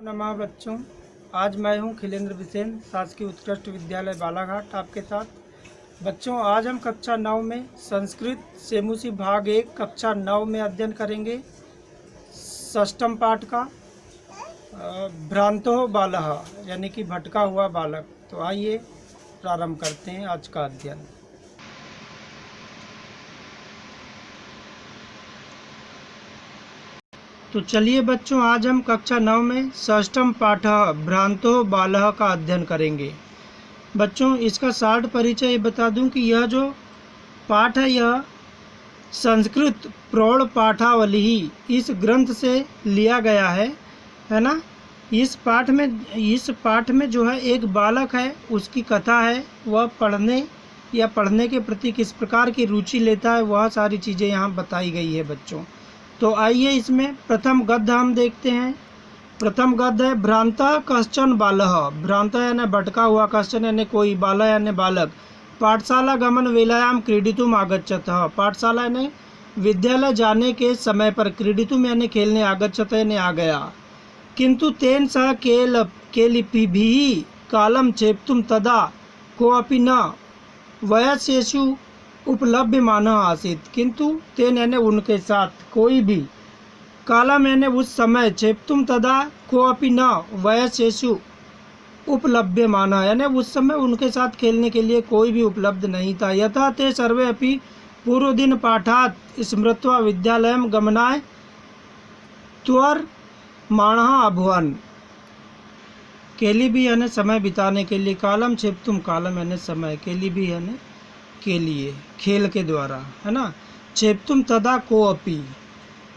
नमः बच्चों, आज मैं हूं खिलेंद्र बिसेन, शासकीय उत्कृष्ट विद्यालय बालाघाट आपके साथ। बच्चों, आज हम कक्षा 9 में संस्कृत सेमुसी भाग 1 कक्षा 9 में अध्ययन करेंगे षष्ठम पाठ का भ्रांतो बालः यानी कि भटका हुआ बालक। तो आइए प्रारंभ करते हैं आज का अध्ययन। तो चलिए बच्चों, आज हम कक्षा 9 में षष्ठम पाठ भ्रांतो बालः का अध्ययन करेंगे। बच्चों, इसका शार्ट परिचय बता दूं कि यह जो पाठ है यह संस्कृत प्रौढ़ पाठावली ही इस ग्रंथ से लिया गया है ना। इस पाठ में जो है एक बालक है, उसकी कथा है, वह पढ़ने के प्रति किस प्रकार की रुचि लेता है, वह सारी चीज़ें यहाँ बताई गई है बच्चों। तो आइए इसमें प्रथम गद्य हम देखते हैं। प्रथम गद्य है भ्रांतः कश्चन बालः। भ्रांतः यानी भटका हुआ, कश्चन यानी कोई, बालः यानी बालक। पाठशाला गमन वेलायाम क्रीडितुम आगच्छतः। पाठशाला यानी विद्यालय जाने के समय पर, क्रीडितुम यानी खेलने, आगच्छतः यानी आ गया। किंतु तेन सह केलिपिभिः कालम छेप्तुम तदा कोऽपि न वयस्येषु उपलभ्यमानः आसीत्। किंतु तेन यानी उनके साथ, कोई भी, कालम यानी उस समय, छेप्तुम तदा कोऽपि न वयस्येषु उपलभ्यमानः यानी उस समय उनके साथ खेलने के लिए कोई भी उपलब्ध नहीं था। यतः ते सर्वे अपि पूर्वदिन पाठात् स्मृत्वा विद्यालयं गमनाय त्वरमाणः अभवन्। केली भी यानी समय बिताने के लिए, कालम छेप्तुम, कालम यानी समय, केली भी यानी के लिए, खेल के द्वारा, है ना। छेप्तुम तदा कोऽपि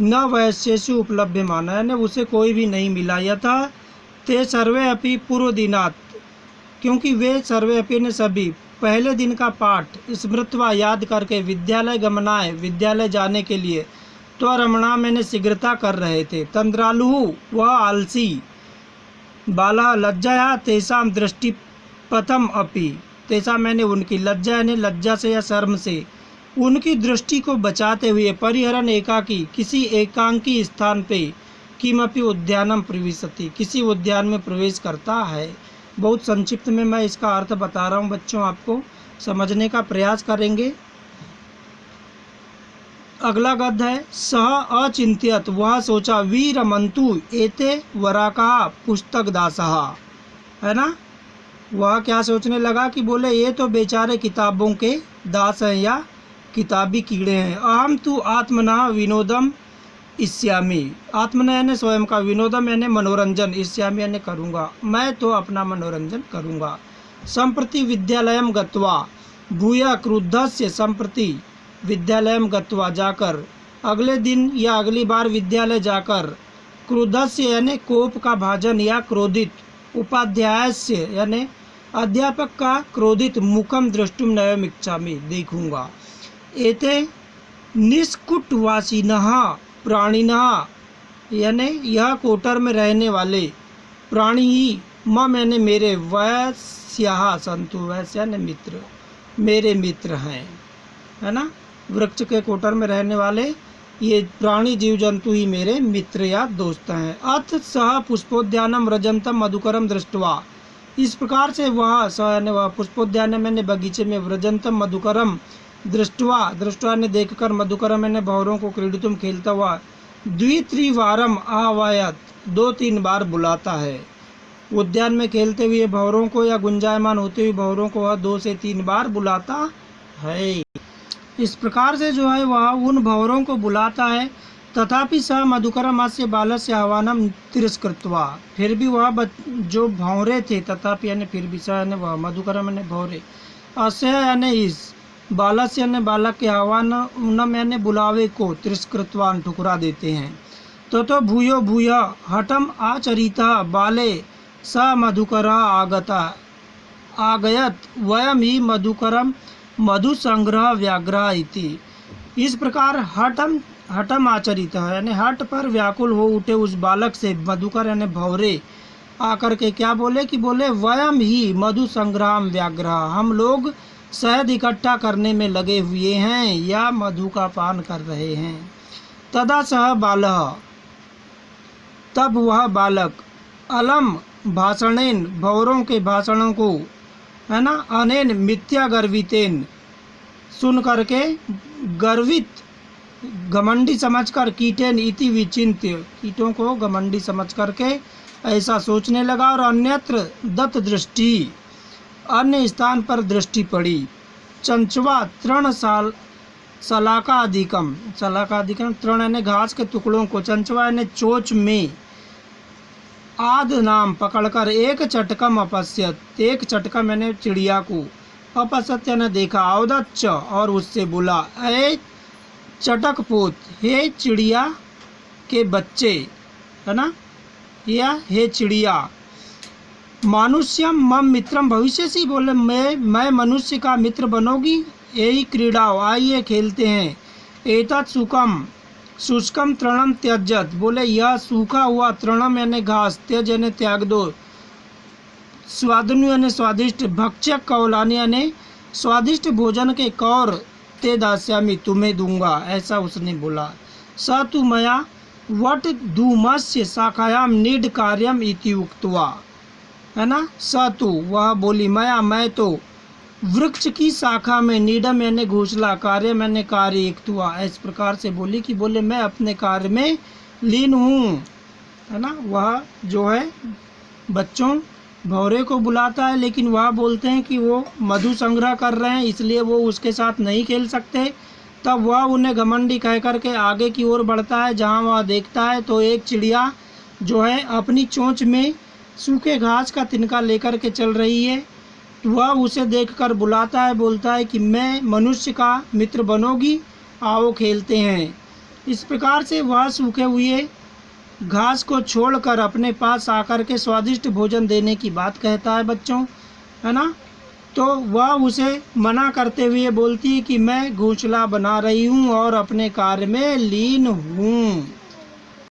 न वयस्येषु उपलभ्यमानः यानी उसे कोई भी नहीं मिला। यथा ते सर्वे अपि पूर्व दिनात्, क्योंकि वे सर्वे अपि ने सभी, पहले दिन का पाठ स्मृत्वा याद करके, विद्यालय गमनाय विद्यालय जाने के लिए, त्वरमणा मैंने शीघ्रता कर रहे थे। तंद्रालुः वह आलसी, बाला लज्जया तेषां दृष्टिपथम अपि, तेषां मैंने उनकी, लज्जा यानी लज्जा से या शर्म से, उनकी दृष्टि को बचाते हुए, परिहरन एकाकी किसी एकांकी स्थान पे, किमपि उद्यानम प्रविशति किसी उद्यान में प्रवेश करता है। बहुत संक्षिप्त में मैं इसका अर्थ बता रहा हूँ बच्चों, आपको समझने का प्रयास करेंगे। अगला गद्य है सह अचिंत्यत, वह सोचा, वीरमंतु एते वराका पुस्तक दासः, है ना। वह क्या सोचने लगा कि बोले ये तो बेचारे किताबों के दास हैं या किताबी कीड़े हैं। अहम तु आत्मना विनोदम इष्यामि, आत्मना यानी स्वयं का, विनोदम यानी मनोरंजन, इष्यामि यानी करूँगा, मैं तो अपना मनोरंजन करूँगा। संप्रति विद्यालयम गत्वा भूय क्रुद्धस्य, संप्रति विद्यालयम गत्वा जाकर, अगले दिन या अगली बार विद्यालय जाकर, क्रुद्धस्य यानी कोप का भाजन या क्रोधित, उपाध्यायस्य यानी अध्यापक का क्रोधित, मुखम दृष्टुम नयम इच्छामि देखूंगा। एते निष्कुटवासिनः प्राणिनः यानी यह कोटर में रहने वाले प्राणी ही, मम यानी मेरे, वयस्याः सन्तु, वयस्य यानी मित्र, मेरे मित्र हैं, है ना। वृक्ष के कोटर में रहने वाले ये प्राणी जीव जंतु ही मेरे मित्र या दोस्त हैं। अथ सह पुष्पोद्यानम रजंतम मधुकरम दृष्टवा, इस प्रकार से वह, सह यानी वह, पुष्पोद्यान मैंने बगीचे में, व्रजंतम मधुकरम दृष्टवा ने देखकर, मधुकरम यानी भंवरों को, क्रीडितुम खेलता हुआ, द्वित्रिवारम आह्वयत, 2-3 बार बुलाता है। उद्यान में खेलते हुए भंवरों को या गुंजायमान होते हुए भंवरों को वह 2 से 3 बार बुलाता है। इस प्रकार से जो है वह उन भंवरों को बुलाता है। तथापि सह मधुकरम अस्य बालस्य आह्वानम तिरस्कृत्वा, फिर भी वह जो भंवरे थे, तथापि यानी फिर भी, सह यानी वह, मधुकरम यानी भंवरे, अस्य यानी इस, बालस्य यानी बालक के आह्वान, उनम यानी बुलावे को, तिरस्कृत्वा ठुकरा देते हैं। तो भूयो भूय हठम आचरितः बाले स मधुकरः आगयत वयम ही मधुकरम मधु संग्रह व्याग्रह इति। इस प्रकार हठम आचरित है यानी हट पर व्याकुल हो उठे उस बालक से, मधुकर यानी भंवरे आकर के क्या बोले कि बोले, वयम ही मधु संग्रह व्याग्रह, हम लोग शहद इकट्ठा करने में लगे हुए हैं या मधु का पान कर रहे हैं। तदा सह बालः, तब वह बालक, अलम भाषणेन, भौरों के भाषणों को, है ना, अनेन मिथ्या गर्वितेन, सुन करके गर्वित घमंडी समझकर, कीटेन इति विचिन्त्य, कीटों को घमंडी समझ करके ऐसा सोचने लगा, और अन्यत्र दत्त दृष्टि, अन्य स्थान पर दृष्टि पड़ी। चंचवा तृण सलाकाधिकम, सलाकाधिकम तृण यानी घास के टुकड़ों को, चंचवा यानी चोच में, आद नाम पकड़कर, एक चटकम अपश्यत, एक चटकम यानी चिड़िया को, अपश्यत यानी देखा, अवदच्च और उससे बोला, ऐ चटक पोत, हे चिड़िया के बच्चे, है ना, या हे चिड़िया, मानुष्यम मम मित्रम भविष्यसि, बोले मैं मनुष्य का मित्र बनोगी, यही क्रीड़ाओ, आइए खेलते हैं। एतत् सुकम शुष्कम तृणम त्यजत, बोले यह सूखा हुआ तृणम यानी घास, त्यज यानी त्याग दो, स्वादनु यानी स्वादिष्ट, भक्षक कौलानी यानी स्वादिष्ट भोजन के कौर, ते दास्यामी तुम्हें दूंगा, ऐसा उसने बोला। स तु मया वट धूमस्य शाखायाम नीड कार्यम इति उक्त्वा, है ना, स तु वह बोली, मैं तो वृक्ष की शाखा में, नीडम यानी घोंसला, कार्य मैंने कार्य, इक्त्वा इस प्रकार से बोली कि बोले मैं अपने कार्य में लीन हूँ, है ना। वह जो है बच्चों भौरे को बुलाता है, लेकिन वह बोलते हैं कि वो मधु संग्रह कर रहे हैं, इसलिए वो उसके साथ नहीं खेल सकते। तब वह उन्हें घमंडी कह करके आगे की ओर बढ़ता है, जहाँ वह देखता है तो एक चिड़िया जो है अपनी चोंच में सूखे घास का तिनका लेकर के चल रही है। वह उसे देखकर बुलाता है, बोलता है कि मैं मनुष्य का मित्र बनोगी, आओ खेलते हैं। इस प्रकार से वह सूखे हुए घास को छोड़कर अपने पास आकर के स्वादिष्ट भोजन देने की बात कहता है बच्चों, है ना। तो वह उसे मना करते हुए बोलती है कि मैं घोंसला बना रही हूँ और अपने कार्य में लीन हूँ।